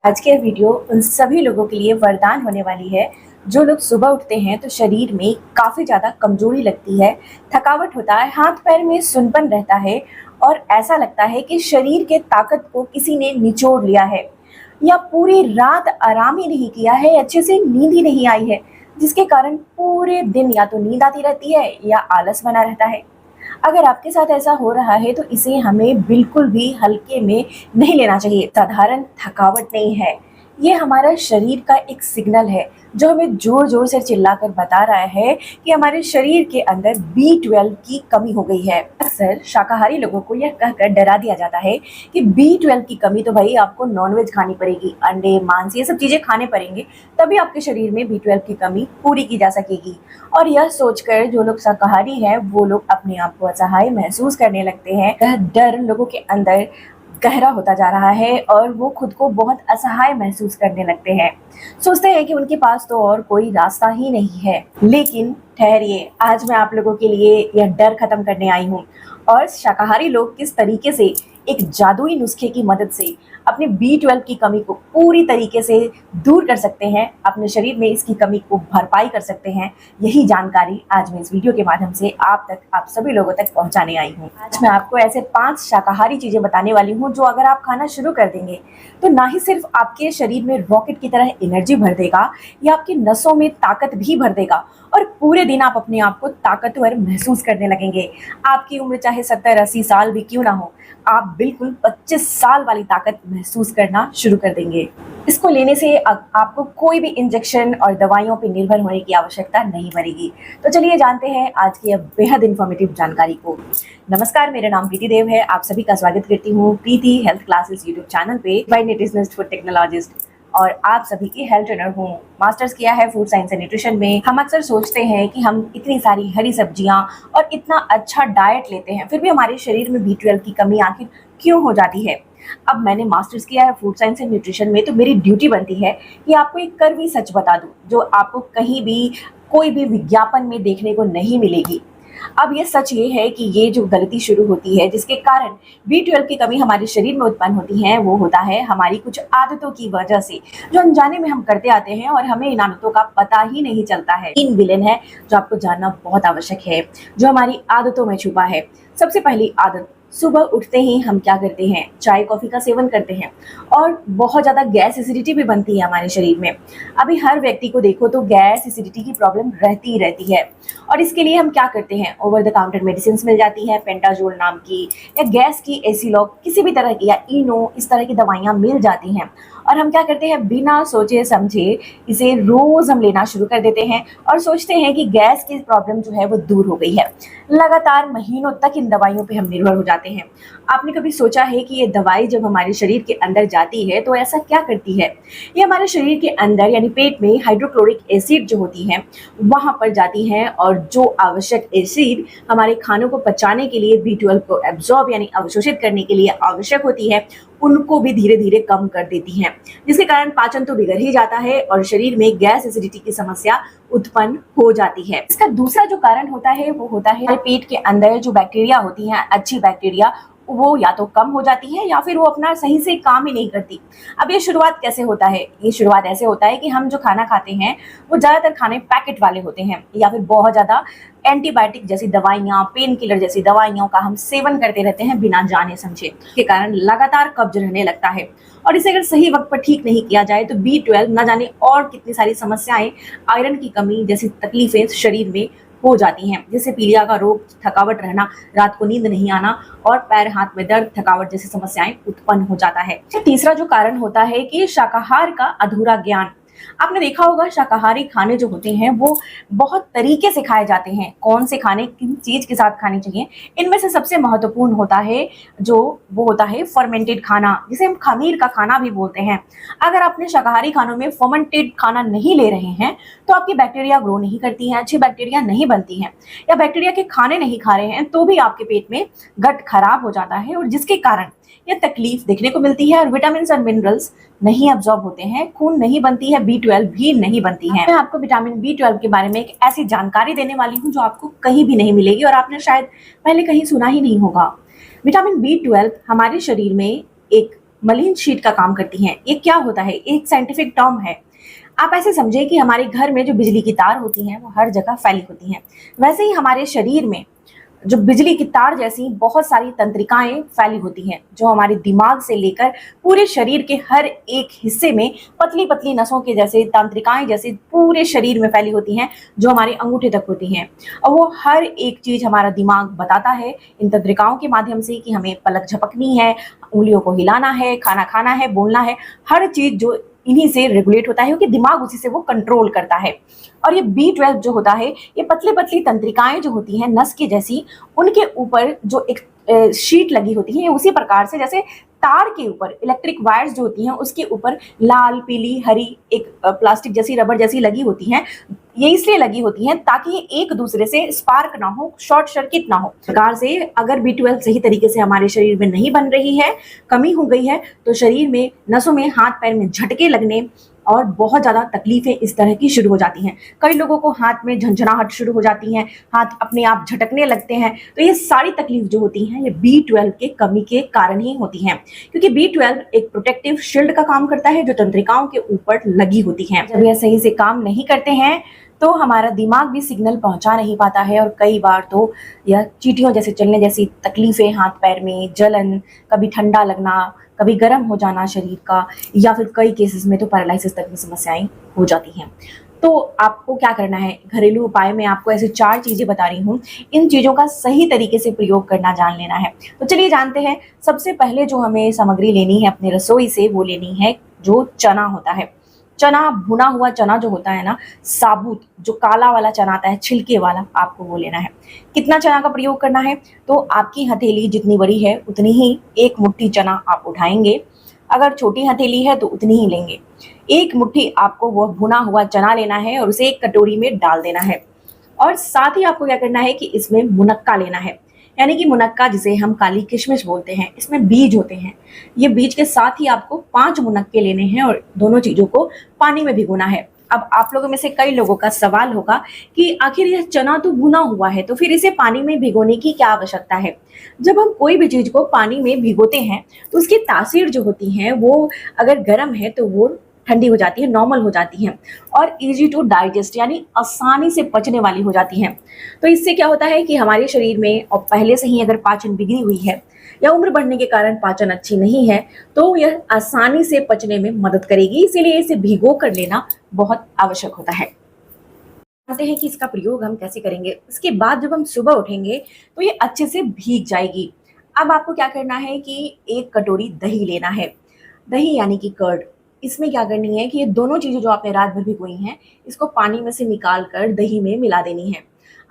आज के वीडियो उन सभी लोगों के लिए वरदान होने वाली है जो लोग सुबह उठते हैं तो शरीर में काफ़ी ज़्यादा कमजोरी लगती है, थकावट होता है, हाथ पैर में सुनपन रहता है और ऐसा लगता है कि शरीर के ताकत को किसी ने निचोड़ लिया है या पूरी रात आराम ही नहीं किया है, अच्छे से नींद ही नहीं आई है, जिसके कारण पूरे दिन या तो नींद आती रहती है या आलस बना रहता है। अगर आपके साथ ऐसा हो रहा है तो इसे हमें बिल्कुल भी हल्के में नहीं लेना चाहिए। साधारण थकावट नहीं है, ये हमारा शरीर का एक सिग्नल है जो हमें जोर जोर से चिल्लाकर बता रहा है कि हमारे शरीर के अंदर B12 की कमी हो गई है। अक्सर शाकाहारी लोगों को यह कहकर डरा दिया जाता है कि B12 की कमी तो भाई आपको नॉनवेज खानी पड़ेगी, अंडे मांस ये सब चीजें खाने पड़ेंगे, तभी आपके शरीर में B12 की कमी पूरी की जा सकेगी। और यह सोचकर जो लोग शाकाहारी हैं वो लोग अपने आप को असहाय महसूस करने लगते हैं। यह डर लोगों के अंदर गहरा होता जा रहा है और वो खुद को बहुत असहाय महसूस करने लगते हैं। सोचते हैं कि उनके पास तो और कोई रास्ता ही नहीं है। लेकिन ठहरिए, आज मैं आप लोगों के लिए यह डर खत्म करने आई हूँ और शाकाहारी लोग किस तरीके से एक जादुई नुस्खे की मदद से अपने B12 की कमी को पूरी तरीके से दूर कर सकते हैं, अपने शरीर में इसकी कमी को भरपाई कर सकते हैं। यही जानकारी आज मैं इस वीडियो के माध्यम से आप सभी लोगों तक पहुंचाने आई हूं। आज मैं आपको ऐसे 5 शाकाहारी चीजें बताने वाली हूं जो अगर आप खाना शुरू कर देंगे तो ना ही सिर्फ आपके शरीर में रॉकेट की तरह एनर्जी भर देगा, या आपकी नसों में ताकत भी भर देगा और पूरे दिन आप अपने आप को ताकतवर महसूस करने लगेंगे। आपकी उम्र चाहे 70-80 साल भी क्यों ना हो, आप बिल्कुल 25 साल वाली ताकत महसूस करना शुरू कर देंगे। इसको लेने से आपको कोई भी इंजेक्शन और दवाइयों पर निर्भर होने की आवश्यकता नहीं पड़ेगी। तो चलिए जानते हैं आज की बेहद इंफॉर्मेटिव जानकारी को। नमस्कार, मेरा नाम प्रीति देव है। आप सभी का स्वागत करती हूँ प्रीति हेल्थ क्लासेस यूट्यूब चैनल पे बाय न्यूट्रिशनिस्ट फूड टेक्नोलॉजिस्ट, और आप सभी की हेल्थ ट्रेनर हूँ। मास्टर्स किया है फूड साइंस एंड न्यूट्रिशन में। हम अक्सर सोचते हैं कि हम इतनी सारी हरी सब्जियां और इतना अच्छा डाइट लेते हैं, फिर भी हमारे शरीर में B12 की कमी आखिर क्यों हो जाती है। अब मैंने मास्टर्स किया है फूड साइंस एंड न्यूट्रिशन में, तो मेरी ड्यूटी बनती है कि आपको एक कड़वी सच बता दूं जो आपको कहीं भी कोई भी विज्ञापन में देखने को नहीं मिलेगी। अब ये सच ये है कि ये जो गलती शुरू होती है जिसके कारण B12 की कमी हमारे शरीर में उत्पन्न होती है, वो होता है हमारी कुछ आदतों की वजह से, जो अनजाने में हम करते आते हैं और हमें इन आदतों का पता ही नहीं चलता है। 3 विलेन है जो आपको जानना बहुत आवश्यक है, जो हमारी आदतों में छुपा है। सबसे पहली आदत, सुबह उठते ही हम क्या करते हैं, चाय कॉफी का सेवन करते हैं और बहुत ज़्यादा गैस एसिडिटी भी बनती है हमारे शरीर में। अभी हर व्यक्ति को देखो तो गैस एसिडिटी की प्रॉब्लम रहती ही रहती है, और इसके लिए हम क्या करते हैं, ओवर द काउंटर मेडिसिन मिल जाती है, पेंटाजोल नाम की या गैस की एसिलॉक किसी भी तरह की, या इनो, इस तरह की दवाइयाँ मिल जाती हैं और हम क्या करते हैं, बिना सोचे समझे इसे रोज़ हम लेना शुरू कर देते हैं और सोचते हैं कि गैस की प्रॉब्लम जो है वो दूर हो गई है। लगातार महीनों तक इन दवाइयों पे हम निर्भर हो जाते हैं। आपने कभी सोचा है कि ये दवाई जब हमारे शरीर के अंदर जाती है तो ऐसा क्या करती है? ये हमारे शरीर के अंदर यानी पेट में हाइड्रोक्लोरिक एसिड जो होती है वहाँ पर जाती हैं, और जो आवश्यक एसिड हमारे खानों को पचाने के लिए B12 को एब्जॉर्ब यानी अवशोषित करने के लिए आवश्यक होती है, उनको भी धीरे धीरे कम कर देती हैं, जिसके कारण पाचन तो बिगड़ ही जाता है और शरीर में गैस एसिडिटी की समस्या उत्पन्न हो जाती है। इसका दूसरा जो कारण होता है वो होता है हमारे पेट के अंदर जो बैक्टीरिया होती हैं, अच्छी बैक्टीरिया, वो या तो कम हो जाती है या फिर वो अपना सही से काम ही नहीं करती। अब ये शुरुआत कैसे होता है? ये शुरुआत ऐसे होता है कि हम जो खाना खाते हैं वो ज़्यादातर खाने पैकेट वाले होते हैं, या फिर बहुत ज़्यादा एंटीबायोटिक जैसी दवाइयाँ, पेन किलर जैसी दवाइयों का हम सेवन करते रहते हैं बिना जाने समझे, के कारण लगातार कब्ज रहने लगता है। और इसे अगर सही वक्त पर ठीक नहीं किया जाए तो B12 न जाने और कितनी सारी समस्याएं, आयरन की कमी जैसी तकलीफें शरीर में हो जाती हैं, जैसे पीलिया का रोग, थकावट रहना, रात को नींद नहीं आना और पैर हाथ में दर्द, थकावट जैसी समस्याएं उत्पन्न हो जाता है। तीसरा जो कारण होता है कि शाकाहार का अधूरा ज्ञान। आपने देखा होगा शाकाहारी खाने जो होते हैं वो बहुत तरीके से खाए जाते हैं, कौन से खाने किन चीज के साथ खाने चाहिए। इनमें से सबसे महत्वपूर्ण होता है वो होता है फर्मेंटेड खाना, जिसे हम खमीर का खाना भी बोलते हैं। अगर आपने शाकाहारी खानों में फर्मेंटेड खाना नहीं ले रहे हैं तो आपकी बैक्टीरिया ग्रो नहीं करती हैं, अच्छी बैक्टीरिया नहीं बनती हैं, या बैक्टीरिया के खाने नहीं खा रहे हैं तो भी आपके पेट में गट खराब हो जाता है, और जिसके कारण यह तकलीफ देखने को मिलती है और विटामिन और मिनरल्स नहीं अब्सॉर्ब होते हैं, खून नहीं बनती है, B12 भी नहीं बनती है। मैं आपको विटामिन B12 के बारे में एक ऐसी जानकारी देने वाली हूँ जो आपको कहीं भी नहीं मिलेगी और आपने शायद पहले कहीं सुना ही नहीं होगा। विटामिन B12 हमारे शरीर में एक मलिन शीट का काम करती हैं। ये क्या होता है? एक साइंटिफिक टर्म है। आप ऐसे समझे कि हमारे घर में जो बिजली की तार होती हैं वो हर जगह फैली होती हैं। वैसे ही हमारे शरीर में जो बिजली की तार जैसी बहुत सारी तंत्रिकाएं फैली होती हैं, जो हमारे दिमाग से लेकर पूरे शरीर के हर एक हिस्से में पतली पतली नसों के जैसे तंत्रिकाएं जैसे पूरे शरीर में फैली होती हैं, जो हमारे अंगूठे तक होती हैं। और वो हर एक चीज हमारा दिमाग बताता है इन तंत्रिकाओं के माध्यम से कि हमें पलक झपकनी है, उंगलियों को हिलाना है, खाना खाना है, बोलना है। हर चीज जो इन्हीं से रेगुलेट होता है, क्योंकि दिमाग उसी से वो कंट्रोल करता है। और ये B12 जो होता है, ये पतली पतली तंत्रिकाएं जो होती हैं नस की जैसी, उनके ऊपर जो एक शीट लगी होती है, उसी प्रकार से जैसे तार के ऊपर इलेक्ट्रिक वायर्स जो होती हैं उसके ऊपर लाल, पीली, हरी एक प्लास्टिक जैसी, रबर जैसी लगी होती हैं। ये इसलिए लगी होती हैं ताकि ये एक दूसरे से स्पार्क ना हो, शॉर्ट सर्किट ना हो। प्रकार से अगर B12 सही तरीके से हमारे शरीर में नहीं बन रही है, कमी हो गई है, तो शरीर में, नसों में, हाथ पैर में झटके लगने और बहुत ज़्यादा तकलीफें इस तरह की शुरू हो जाती हैं। कई लोगों को हाथ में झंझनाहट शुरू हो जाती है, हाथ अपने आप झटकने लगते हैं। तो ये सारी तकलीफ जो होती हैं ये B12 के कमी के कारण ही होती हैं, क्योंकि B12 एक प्रोटेक्टिव शील्ड का काम करता है जो तंत्रिकाओं के ऊपर लगी होती हैं। जब यह सही से काम नहीं करते हैं तो हमारा दिमाग भी सिग्नल पहुंचा नहीं पाता है, और कई बार तो यह चींटियों जैसे चलने जैसी तकलीफें, हाथ पैर में जलन, कभी ठंडा लगना, कभी गर्म हो जाना शरीर का, या फिर कई केसेस में तो पैरालिसिस तक की समस्याएं हो जाती हैं। तो आपको क्या करना है? घरेलू उपाय में आपको ऐसे 4 चीजें बता रही हूँ, इन चीजों का सही तरीके से प्रयोग करना जान लेना है। तो चलिए जानते हैं। सबसे पहले जो हमें सामग्री लेनी है अपने रसोई से, वो लेनी है जो चना होता है। चना, भुना हुआ चना जो होता है ना, साबुत जो काला वाला चना आता है, छिलके वाला, आपको वो लेना है। कितना चना का प्रयोग करना है? तो आपकी हथेली जितनी बड़ी है उतनी ही एक मुट्ठी चना आप उठाएंगे। अगर छोटी हथेली है तो उतनी ही लेंगे। एक मुट्ठी आपको वो भुना हुआ चना लेना है और उसे एक कटोरी में डाल देना है। और साथ ही आपको क्या करना है कि इसमें मुनक्का लेना है, यानी कि मुनक्का जिसे हम काली किशमिश बोलते हैं। इसमें बीज होते हैं। ये बीज के साथ ही आपको 5 मुनक्के लेने हैं और दोनों चीजों को पानी में भिगोना है। अब आप लोगों में से कई लोगों का सवाल होगा कि आखिर यह चना तो भुना हुआ है, तो फिर इसे पानी में भिगोने की क्या आवश्यकता है? जब हम कोई भी चीज को पानी में भिगोते हैं तो उसकी तासीर जो होती है वो अगर गर्म है तो वो ठंडी हो जाती है, नॉर्मल हो जाती हैं, और इजी टू डाइजेस्ट यानी आसानी से पचने वाली हो जाती हैं। तो इससे क्या होता है कि हमारे शरीर में और पहले से ही अगर पाचन बिगड़ी हुई है या उम्र बढ़ने के कारण पाचन अच्छी नहीं है, तो यह आसानी से पचने में मदद करेगी। इसीलिए इसे भिगो कर लेना बहुत आवश्यक होता है। जानते हैं कि इसका प्रयोग हम कैसे करेंगे। इसके बाद जब हम सुबह उठेंगे तो ये अच्छे से भीग जाएगी। अब आपको क्या करना है कि 1 कटोरी दही लेना है। दही यानी कि कर्ड। इसमें क्या करनी है कि ये दोनों चीज़ें जो आपने रात भर भिगोई हैं, इसको पानी में से निकाल कर दही में मिला देनी है।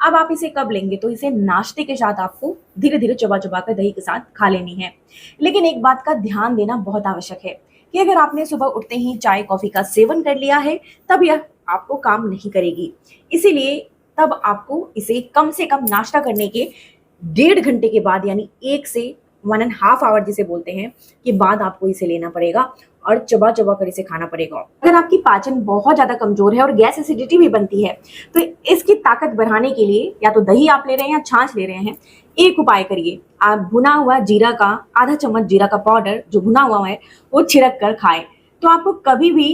अब आप इसे कब लेंगे? तो इसे नाश्ते के साथ आपको धीरे धीरे चबा चबा कर दही के साथ खा लेनी है। लेकिन एक बात का ध्यान देना बहुत आवश्यक है कि अगर आपने सुबह उठते ही चाय कॉफ़ी का सेवन कर लिया है, तब यह आपको काम नहीं करेगी। इसीलिए तब आपको इसे कम से कम नाश्ता करने के 1.5 घंटे के बाद, यानी 1 से 1.5 आवर जिसे बोलते हैं, के बाद आपको इसे लेना पड़ेगा और चबा चबा कर इसे खाना पड़ेगा। अगर आपकी पाचन बहुत ज़्यादा कमजोर है और गैस एसिडिटी भी बनती है, तो इसकी ताकत बढ़ाने के लिए या तो दही आप ले रहे हैं या छाछ ले रहे हैं, एक उपाय करिए। आप भुना हुआ जीरा का आधा चम्मच जीरा का पाउडर जो भुना हुआ है वो छिड़क कर खाएं। तो आपको कभी भी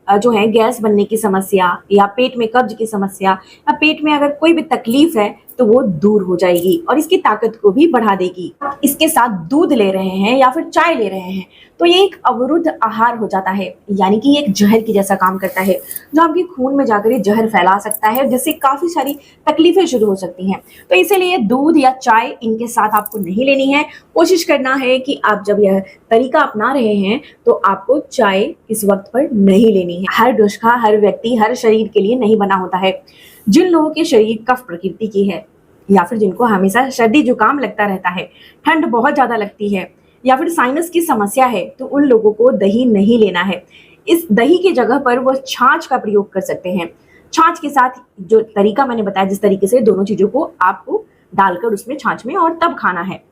जो है गैस बनने की समस्या या पेट में कब्ज की समस्या या पेट में अगर कोई भी तकलीफ है तो वो दूर हो जाएगी और इसकी ताकत को भी बढ़ा देगी। इसके साथ दूध ले रहे हैं या फिर चाय ले रहे हैं तो ये एक अवरुद्ध आहार हो जाता है, यानी कि एक जहर की जैसा काम करता है जो आपके खून में जाकर ये जहर फैला सकता है, जिससे काफी सारी तकलीफें शुरू हो सकती हैं। तो इसीलिए दूध या चाय इनके साथ आपको नहीं लेनी है। कोशिश करना है कि आप जब यह तरीका अपना रहे हैं तो आपको चाय इस वक्त पर नहीं लेनी है। हर नुस्खा हर व्यक्ति हर शरीर के लिए नहीं बना होता है। जिन लोगों के शरीर कफ प्रकृति की है या फिर जिनको हमेशा सर्दी जुकाम लगता रहता है, ठंड बहुत ज्यादा लगती है या फिर साइनस की समस्या है, तो उन लोगों को दही नहीं लेना है। इस दही की जगह पर वो छाछ का प्रयोग कर सकते हैं। छाछ के साथ जो तरीका मैंने बताया, जिस तरीके से दोनों चीजों को आपको डालकर उसमें छाछ में और तब खाना है,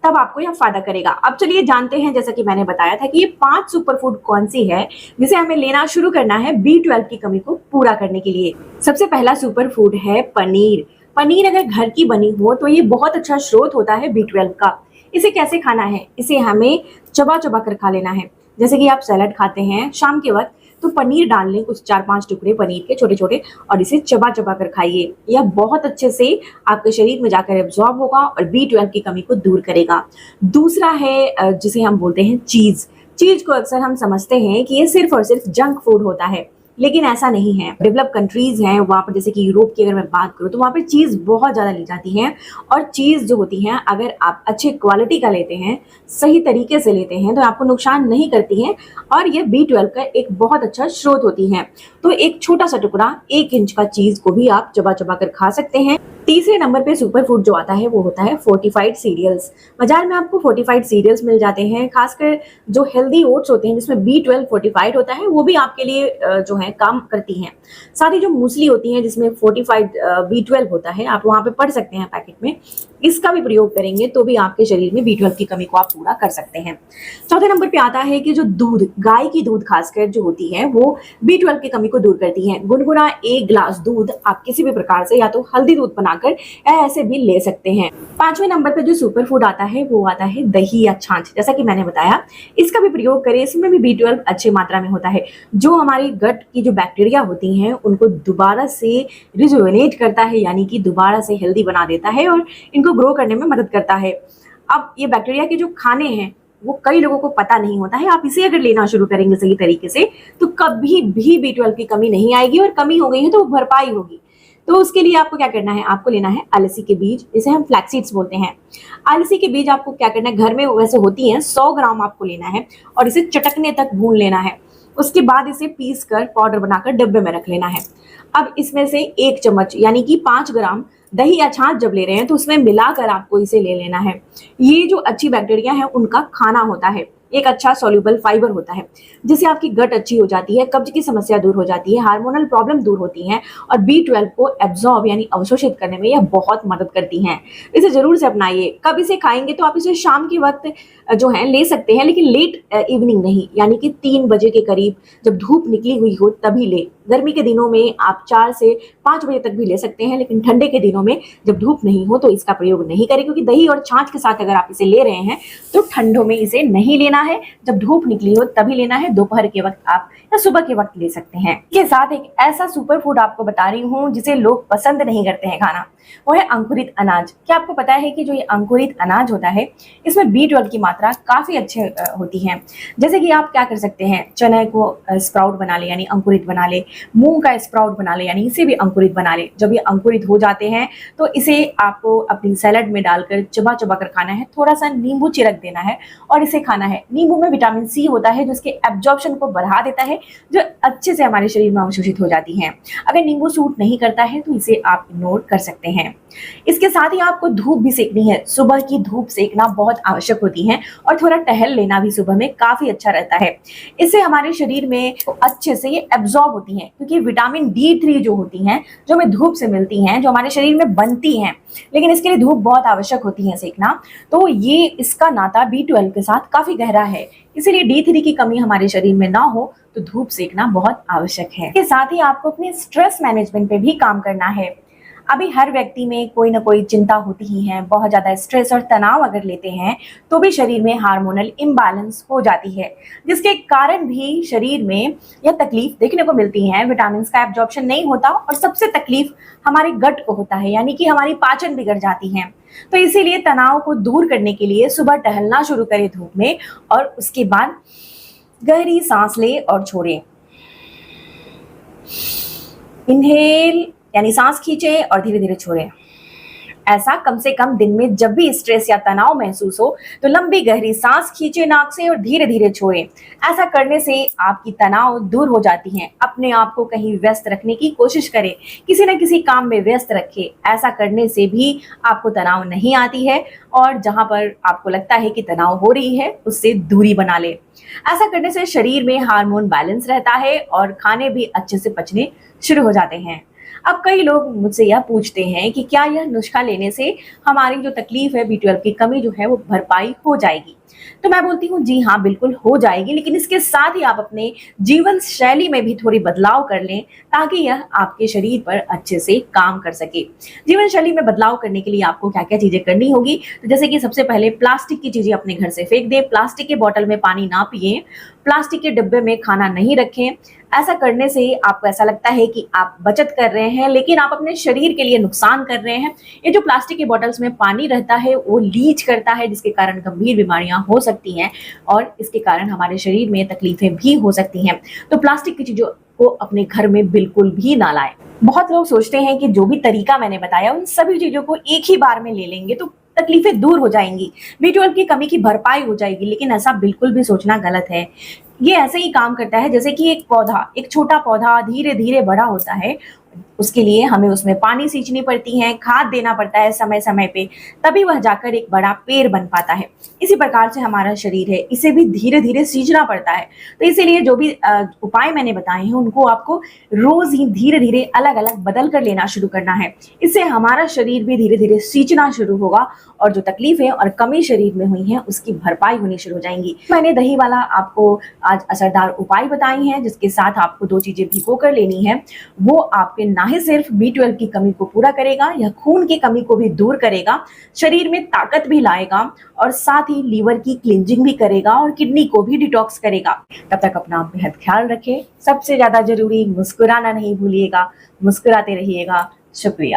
तब आपको यह फायदा करेगा। अब चलिए जानते हैं, जैसा कि मैंने बताया था कि ये 5 सुपर फूड कौन सी है जिसे हमें लेना शुरू करना है B12 की कमी को पूरा करने के लिए। सबसे पहला सुपर फूड है पनीर। पनीर अगर घर की बनी हो तो ये बहुत अच्छा स्रोत होता है B12 का। इसे कैसे खाना है? इसे हमें चबा चबा कर खा लेना है। जैसे कि आप सैलड खाते हैं शाम के वक्त, तो पनीर डाल लें, कुछ 4-5 टुकड़े पनीर के छोटे छोटे, और इसे चबा चबा कर खाइए। यह बहुत अच्छे से आपके शरीर में जाकर एब्जॉर्ब होगा और B12 की कमी को दूर करेगा। दूसरा है जिसे हम बोलते हैं चीज़। चीज़ को अक्सर हम समझते हैं कि ये सिर्फ और सिर्फ जंक फूड होता है, लेकिन ऐसा नहीं है। डेवलप कंट्रीज हैं वहाँ पर, जैसे कि यूरोप की अगर मैं बात करूँ, तो वहाँ पर चीज़ बहुत ज़्यादा ली जाती है। और चीज़ जो होती है, अगर आप अच्छे क्वालिटी का लेते हैं, सही तरीके से लेते हैं, तो आपको नुकसान नहीं करती है, और ये B12 का एक बहुत अच्छा स्रोत होती है। तो एक छोटा सा टुकड़ा 1 इंच का चीज़ को भी आप चबा चबा कर खा सकते हैं। तीसरे नंबर पे सुपर फूड जो आता है वो होता है फोर्टिफाइड सीरियल्स। बाजार में आपको फोर्टिफाइड सीरियल्स मिल जाते हैं, खासकर जो हेल्दी ओट्स होते हैं जिसमें B12 फोर्टिफाइड होता है, वो भी आपके लिए जो है काम करती हैं। साथ ही जो मूसली होती हैं जिसमें फोर्टिफाइड B12 होता है, आप वहाँ पे पढ़ सकते हैं पैकेट में, इसका भी प्रयोग करेंगे तो भी आपके शरीर में B12 की कमी को आप पूरा कर सकते हैं। चौथे नंबर पे आता है कि जो दूध, गाय की दूध खासकर जो होती है, वो B12 की कमी को दूर करती है। गुनगुना 1 ग्लास दूध आप किसी भी प्रकार से, या तो हल्दी दूध बनाकर ऐसे भी ले सकते हैं। पांचवें नंबर पे जो सुपर फूड आता है वो आता है दही या छाछ। जैसा कि मैंने बताया, इसका भी प्रयोग करें, इसमें भी B12 अच्छी मात्रा में होता है, जो हमारी गट की जो बैक्टीरिया होती हैं उनको दोबारा से रिजुवेनेट करता है, यानी कि दोबारा से हेल्दी बना देता है और इनको ग्रो करने में मदद करता है। अब ये बैक्टीरिया के जो खाने हैं वो कई लोगों को पता नहीं होता है। आप इसे अगर लेना शुरू करेंगे सही तरीके से, तो कभी भी B12 की कमी नहीं आएगी, और कमी हो गई है तो भरपाई होगी। तो उसके लिए आपको क्या करना है, आपको लेना है अलसी के बीज, इसे हम फ्लैक्सीड्स बोलते हैं। अलसी के बीज आपको क्या करना है, घर में वैसे होती हैं, 100 ग्राम आपको लेना है और इसे चटकने तक भून लेना है। उसके बाद इसे पीस कर पाउडर बनाकर डब्बे में रख लेना है। अब इसमें से 1 चम्मच यानी कि 5 ग्राम दही या छाछ जब ले रहे हैं तो उसमें मिलाकर आपको इसे ले लेना है। ये जो अच्छी बैक्टीरिया है उनका खाना होता है, एक अच्छा सॉल्युबल फाइबर होता है, जिससे आपकी गट अच्छी हो जाती है, कब्ज की समस्या दूर हो जाती है, हार्मोनल प्रॉब्लम दूर होती हैं, और B12 को एब्जॉर्ब यानी अवशोषित करने में यह बहुत मदद करती हैं। इसे जरूर से अपनाइए। कब इसे खाएंगे तो आप इसे शाम के वक्त जो है ले सकते हैं, लेकिन लेट इवनिंग नहीं, यानी कि 3 बजे के करीब जब धूप निकली हुई हो तभी ले। गर्मी के दिनों में आप 4 से 5 बजे तक भी ले सकते हैं, लेकिन ठंडे के दिनों में जब धूप नहीं हो तो इसका प्रयोग नहीं करें, क्योंकि दही और छाछ के साथ अगर आप इसे ले रहे हैं तो ठंडों में इसे नहीं लेना है, जब धूप निकली हो तभी लेना है। दोपहर के वक्त आप या सुबह के वक्त ले सकते हैं। इसके साथ एक ऐसा सुपर फूड आपको बता रही हूँ जिसे लोग पसंद नहीं करते हैं खाना, वो है अंकुरित अनाज। क्या आपको पता है कि जो ये अंकुरित अनाज होता है इसमें B12 की मात्रा काफी अच्छे होती है। जैसे कि आप क्या कर सकते हैं, चने को स्प्राउट बना ले यानी अंकुरित बना ले, मूंग का स्प्राउट बना ले यानी इसे भी अंकुरित बना ले। जब ये अंकुरित हो जाते हैं तो इसे आपको अपनी सैलड में डालकर चबा चबा कर खाना है, थोड़ा सा नींबू छिड़क देना है और इसे खाना है। नींबू में विटामिन C होता है जो इसके एब्जॉर्प्शन को बढ़ा देता है, जो अच्छे से हमारे शरीर में अवशोषित हो जाती हैं। अगर नींबू सूट नहीं करता है तो इसे आप इग्नोर कर सकते हैं। इसके साथ ही आपको धूप भी सेकनी है। सुबह की धूप सेकना बहुत आवश्यक होती है, और थोड़ा टहल लेना भी सुबह में काफी अच्छा रहता है। इससे हमारे शरीर में अच्छे से ये एब्जॉर्ब होती हैं, क्योंकि विटामिन D3 जो होती हैं, जो हमें धूप से मिलती हैं, जो हमारे शरीर में बनती हैं, लेकिन इसके लिए धूप बहुत आवश्यक होती है सेकना। तो ये इसका नाता B12 के साथ काफी गहरा है, इसीलिए D3 की कमी हमारे शरीर में ना हो तो धूप सेकना बहुत आवश्यक है। इसके साथ ही आपको अपने स्ट्रेस मैनेजमेंट पे भी काम करना है। अभी हर व्यक्ति में कोई ना कोई चिंता होती ही है। बहुत ज़्यादा स्ट्रेस और तनाव अगर लेते हैं तो भी शरीर में हार्मोनल इम्बैलेंस हो जाती है, जिसके कारण भी शरीर में यह तकलीफ देखने को मिलती है। विटामिन का एब्जॉर्प्शन नहीं होता, और सबसे तकलीफ हमारे गट को होता है, यानी कि हमारी पाचन बिगड़ जाती है। तो इसीलिए तनाव को दूर करने के लिए सुबह टहलना शुरू करें धूप में, और उसके बाद गहरी सांस ले और छोड़ें। इनहेल यानी सांस खींचे और धीरे धीरे छोड़ें। ऐसा कम से कम दिन में जब भी स्ट्रेस या तनाव महसूस हो तो लंबी गहरी सांस खींचे नाक से और धीरे धीरे छोड़ें। ऐसा करने से आपकी तनाव दूर हो जाती है। अपने आप को कहीं व्यस्त रखने की कोशिश करें, किसी न किसी काम में व्यस्त रखें। ऐसा करने से भी आपको तनाव नहीं आती है, और जहां पर आपको लगता है कि तनाव हो रही है उससे दूरी बना ले। ऐसा करने से शरीर में हार्मोन बैलेंस रहता है और खाने भी अच्छे से पचने शुरू हो जाते हैं। अब कई लोग मुझसे यह पूछते हैं कि क्या यह नुस्खा लेने से हमारी जो तकलीफ है B12 की कमी जो है वो भरपाई हो जाएगी। तो मैं बोलती हूँ जी हाँ, बिल्कुल हो जाएगी, लेकिन इसके साथ ही आप अपने जीवन शैली में भी थोड़ी बदलाव कर लें ताकि यह आपके शरीर पर अच्छे से काम कर सके। जीवन शैली में बदलाव करने के लिए आपको क्या-क्या चीज़ें करनी होगी, तो जैसे कि सबसे पहले प्लास्टिक की चीज़ें अपने घर से फेंक दें, प्लास्टिक के बॉटल में पानी ना पिएँ, प्लास्टिक के डिब्बे में खाना नहीं रखें। ऐसा करने से आपको ऐसा लगता है कि आप बचत कर रहे हैं, लेकिन आप अपने शरीर के लिए नुकसान कर रहे हैं। ये जो प्लास्टिक की बॉटल्स में पानी रहता है, वो लीच करता है, जिसके कारण गंभीर बीमारियां हो सकती हैं और इसके कारण हमारे शरीर में तकलीफें भी हो सकती हैं। तो प्लास्टिक की चीज़ों को अपने घर में बिल्कुल भी ना लाएं। बहुत लोग सोचते हैं कि जो भी तरीका मैंने बताया, उन सभी चीज़ों को एक ही बार में ले लेंगे तो तकलीफें दूर हो जाएंगी, B12 की कमी की भरपाई हो जाएगी, लेकिन ऐसा बिल्कुल भी सोचना गलत है। ये ऐसे ही काम करता है जैसे कि एक पौधा, एक छोटा पौधा धीरे-धीरे बड़ा होता है, उसके लिए हमें उसमें पानी सींचनी पड़ती है, खाद देना पड़ता है समय-समय पे, तभी वह जाकर एक बड़ा पेड़ बन पाता है। इसी प्रकार से हमारा शरीर है, इसे भी धीरे-धीरे सींचना पड़ता है। तो इसीलिए जो भी उपाय मैंने बताए हैं, उनको आपको रोज़ ही धीरे-धीरे अलग-अलग बदल कर लेना शुरू करना है। इससे हमारा शरीर भी धीरे-धीरे सींचना शुरू होगा और जो तकलीफें और कमी शरीर में हुई हैं, उसकी भरपाई होनी शुरू हो जाएँगी। मैंने दही वाला आपको आज असरदार उपाय बताए हैं, जिसके साथ आपको 2 चीज़ें भिगो कर लेनी है। वो आपके ना ही सिर्फ B12 की कमी को पूरा करेगा, यह खून की कमी को भी दूर करेगा, शरीर में ताकत भी लाएगा और साथ ही लीवर की क्लींजिंग भी करेगा और किडनी को भी डिटॉक्स करेगा। तब तक अपना बेहद ख्याल रखें। सबसे ज़्यादा ज़रूरी मुस्कुराना नहीं भूलिएगा, मुस्कुराते रहिएगा। शुक्रिया।